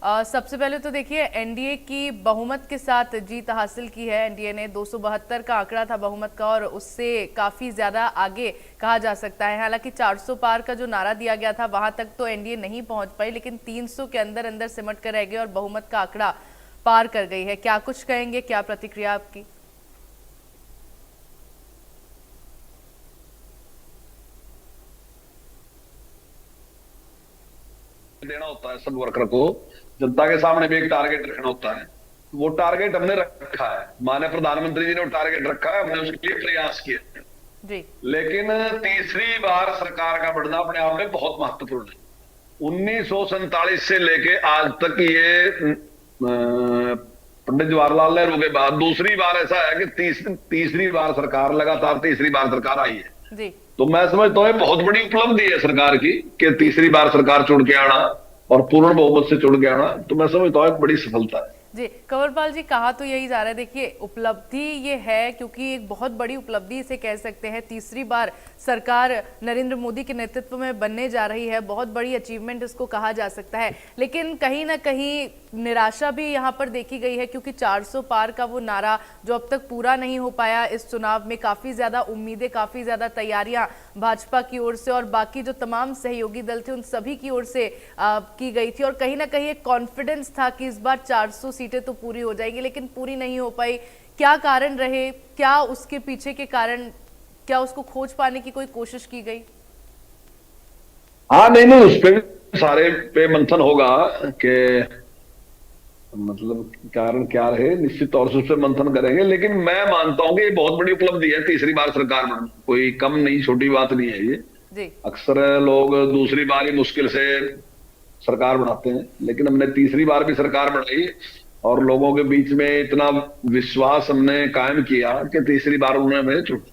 सबसे पहले तो देखिए एनडीए की बहुमत के साथ जीत हासिल की है। एनडीए ने 272 का आंकड़ा था बहुमत का और उससे काफी ज्यादा आगे कहा जा सकता है। हालांकि 400 पार का जो नारा दिया गया था वहां तक तो एनडीए नहीं पहुंच पाई, लेकिन 300 के अंदर अंदर सिमट कर रह गई और बहुमत का आंकड़ा पार कर गई है। क्या कुछ कहेंगे, क्या प्रतिक्रिया आपकी? देना होता है सब वर्कर को, जनता के सामने भी एक टारगेट रखना होता है। वो टारगेट हमने रखा है, माननीय प्रधानमंत्री जी ने वो टारगेट रखा है, हमने उसके लिए प्रयास किए। जी लेकिन तीसरी बार सरकार का बढ़ना अपने आप में बहुत महत्वपूर्ण है। 1947 से लेके आज तक ये पंडित जवाहरलाल नेहरू के बाद दूसरी बार ऐसा है कि तीसरी बार सरकार, लगातार तीसरी बार सरकार आई है। जी तो मैं समझता हूँ बहुत बड़ी उपलब्धि है सरकार की कि तीसरी बार सरकार चुन के आना और पूर्ण बहुमत से चुन के आना, तो मैं समझता हूँ एक बड़ी सफलता है। जी कंवरपाल जी, कहा तो यही जा रहा है। देखिए उपलब्धि ये है क्योंकि एक बहुत बड़ी उपलब्धि इसे कह सकते हैं। तीसरी बार सरकार नरेंद्र मोदी के नेतृत्व में बनने जा रही है, बहुत बड़ी अचीवमेंट इसको कहा जा सकता है। लेकिन कहीं ना कहीं निराशा भी यहाँ पर देखी गई है क्योंकि 400 पार का वो नारा जो अब तक पूरा नहीं हो पाया। इस चुनाव में काफी ज्यादा उम्मीदें, काफी ज्यादा तैयारियां भाजपा की ओर से और बाकी जो तमाम सहयोगी दल थे उन सभी की ओर से की गई थी और कहीं ना कहीं एक कॉन्फिडेंस था कि इस बार 400 सीटें तो पूरी हो जाएगी, लेकिन पूरी नहीं हो पाई। क्या कारण रहे, क्या उसके पीछे के कारण, क्या उसको खोज पाने की कोई कोशिश की गई? हाँ, नहीं नहीं, उस पे भी सारे पे मंथन होगा कि मतलब कारण क्या रहे, निश्चित तौर से उस पर मंथन करेंगे। लेकिन मैं मानता हूं कि ये बहुत बड़ी उपलब्धि है तीसरी बार सरकार बनना, कोई कम नहीं, छोटी बात नहीं है ये। जी अक्सर लोग दूसरी बार ही मुश्किल से सरकार बनाते हैं, लेकिन हमने तीसरी बार भी सरकार बनाई और लोगों के बीच में इतना विश्वास हमने कायम किया कि तीसरी बार उन्होंने हमें चुना।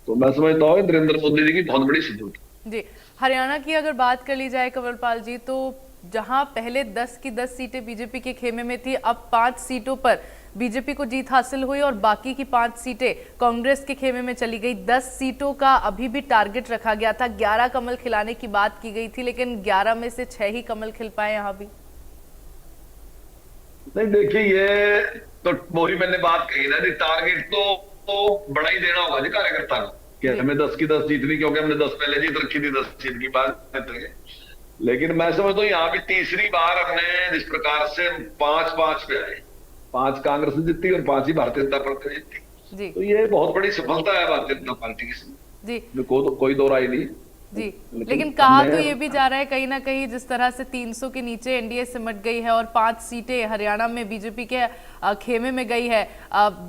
तो मैं समझता हूँ नरेंद्र मोदी जी की बहुत बड़ी सफलता। जी हरियाणा की अगर बात कर ली जाए कंवरपाल जी, तो जहां पहले 10 की 10 सीटें बीजेपी के खेमे में थी, अब 5 सीटों पर बीजेपी को जीत हासिल हुई और बाकी की 5 सीटें कांग्रेस के खेमे में चली गई। 10 सीटों का अभी भी टारगेट रखा गया था, 11 कमल खिलाने की बात की गई थी, लेकिन 11 में से 6 ही कमल खिल पाए यहाँ भी। नहीं देखिए, ये तो वही मैंने बात कही ना जी, टारगेट तो बड़ा ही देना होगा जी कार्यकर्ता को कि जी हमें 10 की 10 जीतनी, क्योंकि हमने 10 पहले जीत रखी थी, 10 सीट की बात करते हैं। लेकिन मैं समझता हूँ यहाँ भी तीसरी बार हमने जिस प्रकार से 5-5 पे आए, 5 कांग्रेस ने जीती और 5 ही भारतीय जनता पार्टी ने जीती, जी तो ये बहुत बड़ी सफलता है भारतीय जनता पार्टी की। जी इसमें कोई दो राय नहीं। जी लेकिन लेकिन कहा हमने तो ये भी जा रहा है कहीं ना कहीं जिस तरह से 300 के नीचे एनडीए सिमट गई है और 5 सीटें हरियाणा में बीजेपी के खेमे में गई है,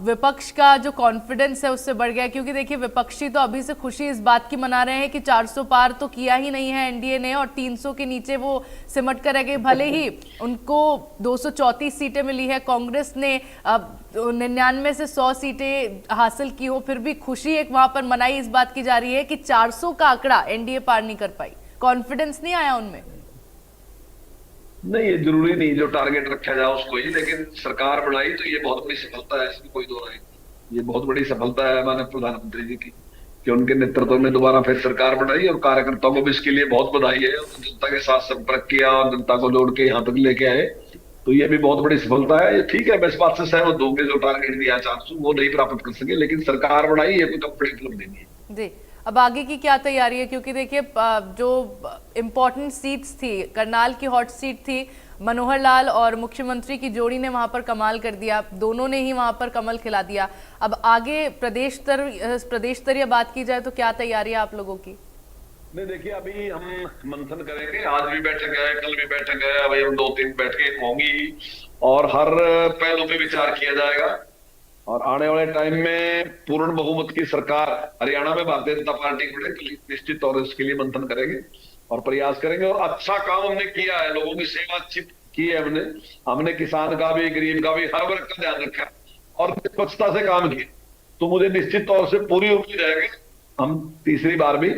विपक्ष का जो कॉन्फिडेंस है उससे बढ़ गया है। क्योंकि देखिए विपक्षी तो अभी से खुशी इस बात की मना रहे हैं कि 400 पार तो किया ही नहीं है एनडीए ने और 300 के नीचे वो सिमट कर रह गए। भले ही उनको 234 सीटें मिली है, कांग्रेस ने 99 से 100 सीटें हासिल की हो, फिर भी खुशी एक वहां पर मनाई इस बात की जा रही है कि 400 का आंकड़ा एनडीए पार नहीं कर पाई। कॉन्फिडेंस नहीं आया उनमें। नहीं, ये जरूरी नहीं जो टारगेट रखा जाए उसको ही, लेकिन सरकार बनाई तो ये बहुत बड़ी सफलता है, इसमें कोई दो राय नहीं। ये बहुत बड़ी सफलता है माननीय प्रधानमंत्री जी की कि उनके नेतृत्व में दोबारा फिर सरकार बनाई, और कार्यकर्ताओं को भी इसके लिए बहुत बधाई है। जनता के साथ संपर्क किया और जनता को जोड़ के यहाँ तक लेके आए, तो ये भी बहुत बड़ी सफलता है। ये ठीक है, मैं इस बात से सहमत हूँ कि जो टारगेट दिया 400 वो नहीं प्राप्त कर सके, लेकिन सरकार बनाई, ये कोई कम बड़ी उपलब्धि नहीं है। जी अब आगे की क्या तैयारी है? क्योंकि देखिए जो इम्पोर्टेंट सीट्स थी, करनाल की हॉट सीट थी, मनोहर लाल और मुख्यमंत्री की जोड़ी ने वहां पर कमाल कर दिया, दोनों ने ही वहां पर कमल खिला दिया। अब आगे प्रदेश स्तरीय बात की जाए तो क्या तैयारी है आप लोगों की? नहीं देखिए, अभी हम मंथन करेंगे, आज भी बैठक है, कल भी बैठक है, अभी हम 2-3 बैठकें होंगी और हर पहलू पे विचार किया जाएगा। और आने वाले टाइम में पूर्ण बहुमत की सरकार हरियाणा में भारतीय जनता पार्टी बने तो निश्चित तौर से इसके लिए मंथन करेंगे और प्रयास करेंगे। और अच्छा काम हमने किया है, लोगों की सेवा अच्छी की है हमने। हमने किसान का भी, गरीब का भी, हर वर्ग का ध्यान रखा और निष्पक्षता से काम किया, तो मुझे निश्चित तौर से पूरी उम्मीद है कि हम तीसरी बार भी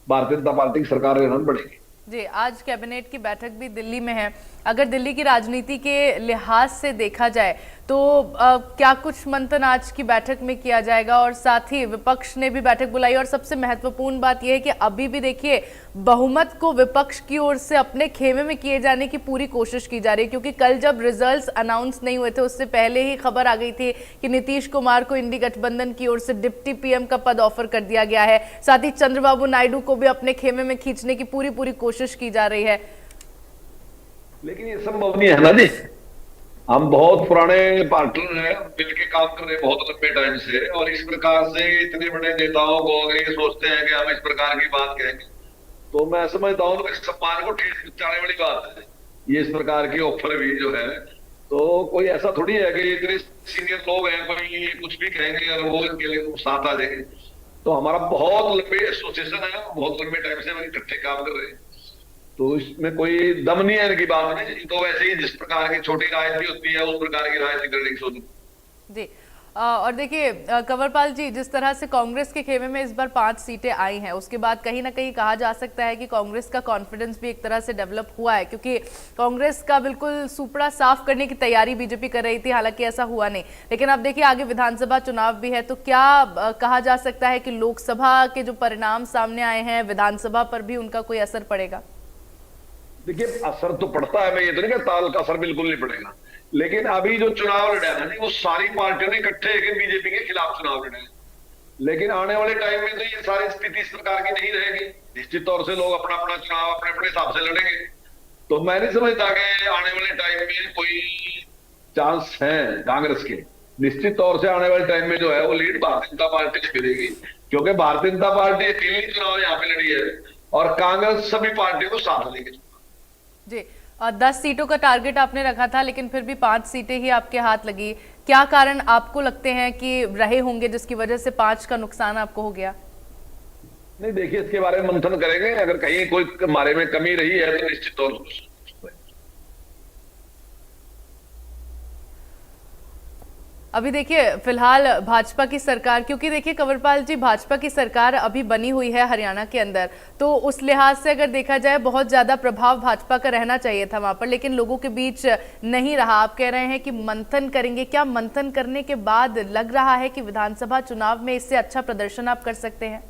भारतीय जनता पार्टी की सरकार के साथ बढ़ेगी। जी आज कैबिनेट की बैठक भी दिल्ली में है अगर दिल्ली की राजनीति के लिहाज से देखा जाए तो क्या कुछ मंथन आज की बैठक में किया जाएगा, और साथ ही विपक्ष ने भी बैठक बुलाई, और सबसे महत्वपूर्ण बात यह है कि अभी भी देखिए बहुमत को विपक्ष की ओर से अपने खेमे में किए जाने की पूरी कोशिश की जा रही है, क्योंकि कल जब रिजल्ट्स अनाउंस नहीं हुए थे उससे पहले ही खबर आ गई थी कि नीतीश कुमार को इंडी गठबंधन की ओर से डिप्टी पीएम का पद ऑफर कर दिया गया है। साथ ही चंद्रबाबू नायडू को भी अपने खेमे में खींचने की पूरी कोशिश की जा रही है। लेकिन ये संभव नहीं है ना जी। हम बहुत पुराने पार्टनर हैं, मिलके काम कर रहे हैं बहुत लंबे टाइम से, और इस प्रकार से इतने बड़े नेताओं को अगर ये सोचते हैं कि हम इस प्रकार की बात कहेंगे तो मैं समझता हूँ कि सम्मान को ठेस पहुंचाने वाली बात है। ये इस प्रकार की ऑफर भी जो है, तो कोई ऐसा थोड़ी है कि इतने सीनियर लोग हैं कोई कुछ भी कहेंगे और वो इनके लिए साथ आ जाएंगे। तो हमारा बहुत लंबे एसोसिएशन है, बहुत लंबे टाइम से हम इकट्ठे काम कर रहे हैं, तो इसमें कोई दम नहीं है इनकी बात में। तो वैसे ही जिस प्रकार की छोटी राजनीति होती है उस प्रकार की राजनीति करने की सोच जी। और देखिए कंवरपाल जी, जिस तरह से कांग्रेस के खेमे में इस बार 5 सीटें आई हैं, उसके बाद कहीं ना कहीं कहा जा सकता है कि कांग्रेस का कॉन्फिडेंस भी एक तरह से डेवलप हुआ है, क्योंकि कांग्रेस का बिल्कुल सुपड़ा साफ करने की तैयारी बीजेपी कर रही थी, हालांकि ऐसा हुआ नहीं। लेकिन अब देखिए आगे विधानसभा चुनाव भी है, तो क्या कहा जा सकता है कि लोकसभा के जो परिणाम सामने आए हैं विधानसभा पर भी उनका कोई असर पड़ेगा? देखिए असर तो पड़ता है, मैं ये तो नहीं कहता ताल का असर बिल्कुल नहीं पड़ेगा, लेकिन अभी जो चुनाव लड़ा है वो सारी पार्टियों ने इकट्ठे बीजेपी के खिलाफ चुनाव लड़े हैं। लेकिन आने वाले टाइम में तो ये सारी स्थिति इस प्रकार की नहीं रहेगी। निश्चित तौर से लोग अपना अपना चुनाव अपने अपने हिसाब से लड़ेंगे। तो मैं नहीं समझता कि आने वाले टाइम में कोई चांस है कांग्रेस के। निश्चित तौर से आने वाले टाइम में जो है वो लीड भारतीय जनता पार्टी से मिलेगी, क्योंकि भारतीय जनता पार्टी अकेली चुनाव यहाँ पे लड़ी है और कांग्रेस सभी पार्टियों को साथ लेके जी। 10 सीटों का टारगेट आपने रखा था, लेकिन फिर भी 5 सीटें ही आपके हाथ लगी। क्या कारण आपको लगते हैं कि रहे होंगे जिसकी वजह से 5 का नुकसान आपको हो गया? नहीं, देखिए इसके बारे में मंथन करेंगे। अगर कहीं कोई हमारे में कमी रही है तो निश्चित तौर से अभी देखिए फिलहाल भाजपा की सरकार, क्योंकि देखिए कंवरपाल जी भाजपा की सरकार अभी बनी हुई है हरियाणा के अंदर, तो उस लिहाज से अगर देखा जाए बहुत ज्यादा प्रभाव भाजपा का रहना चाहिए था वहां पर, लेकिन लोगों के बीच नहीं रहा। आप कह रहे हैं कि मंथन करेंगे, क्या मंथन करने के बाद लग रहा है कि विधानसभा चुनाव में इससे अच्छा प्रदर्शन आप कर सकते हैं?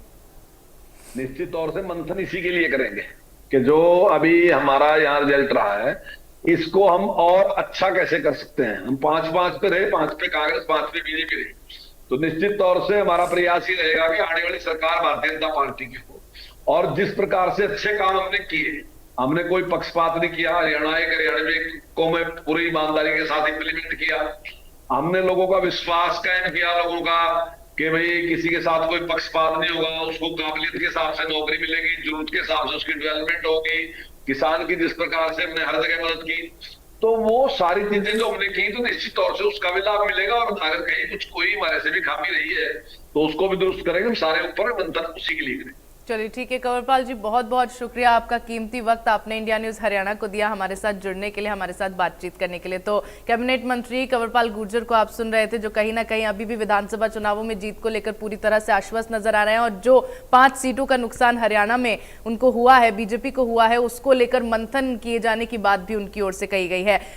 निश्चित तौर से मंथन इसी के लिए करेंगे कि जो अभी हमारा यहाँ रिजल्ट रहा है इसको हम और अच्छा कैसे कर सकते हैं। हम 5-5 पे रहे, 5 पे कांग्रेस, 5 पे बीजेपी रहे, तो निश्चित तौर से हमारा प्रयास ही रहेगा कि आने वाली सरकार भारतीय जनता पार्टी की हो। और जिस प्रकार से अच्छे काम हमने किए, हमने कोई पक्षपात नहीं किया। हरियाणा में को मैं पूरी ईमानदारी के साथ इंप्लीमेंट किया। हमने लोगों का विश्वास कायम किया, लोगों का कि भाई किसी के साथ कोई पक्षपात नहीं होगा, उसको काबिलियत के हिसाब से नौकरी मिलेगी, जरूरत के हिसाब से उसकी डेवलपमेंट होगी। किसान की जिस प्रकार से हमने हर जगह मदद की, तो वो सारी चीजें जो हमने की तो निश्चित तौर से उसका भी लाभ मिलेगा। और अगर कहीं कुछ कोई हमारे से भी खामी रही है तो उसको भी दुरुस्त करेंगे। हम सारे ऊपर मंथन उसी के लिए करेंगे। चलिए ठीक है कंवरपाल जी, बहुत बहुत शुक्रिया, आपका कीमती वक्त आपने इंडिया न्यूज हरियाणा को दिया हमारे साथ जुड़ने के लिए, हमारे साथ बातचीत करने के लिए। तो कैबिनेट मंत्री कंवरपाल गुर्जर को आप सुन रहे थे, जो कहीं ना कहीं अभी भी विधानसभा चुनावों में जीत को लेकर पूरी तरह से आश्वस्त नजर आ रहे हैं, और जो 5 सीटों का नुकसान हरियाणा में उनको हुआ है, बीजेपी को हुआ है, उसको लेकर मंथन किए जाने की बात भी उनकी ओर से कही गई है।